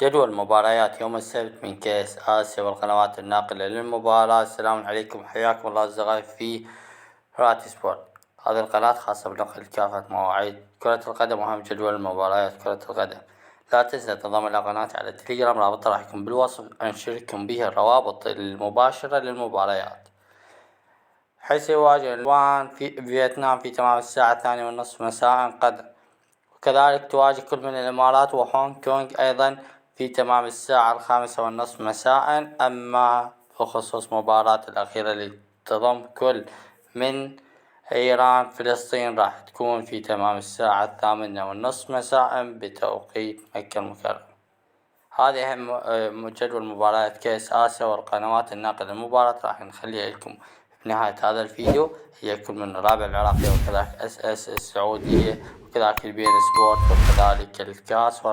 جدول مباريات يوم السبت من كأس آسيا والقنوات الناقلة للمباراة. السلام عليكم، حياكم الله أصدقائي في راتي سبورت. هذه القناة خاصة بنقل كافة مواعيد كرة القدم وأهم جدول المباريات كرة القدم. لا تنسى تنضم إلى قناة على التليجرام، رابطها راح يكون بالوصف. أنشركم به الروابط المباشرة للمباريات، حيث يواجه اليابان في فيتنام في تمام الساعة 2:30 مساء غدا، وكذلك تواجه كل من الإمارات وهونغ كونغ أيضا في تمام الساعة 5:30 مساء. أما بخصوص مباراة الأخيرة اللي تضم كل من إيران فلسطين راح تكون في تمام الساعة 8:30 مساء بتوقيت مكة المكرمة. هذه أهم جدول مباريات كأس آسيا والقنوات الناقلة للمباراة راح نخليها لكم بنهاية هذا الفيديو. هي كل من الرابع العراقية، وكذلك اس السعودية، وكذلك البي ان سبورت، وكذلك الكاس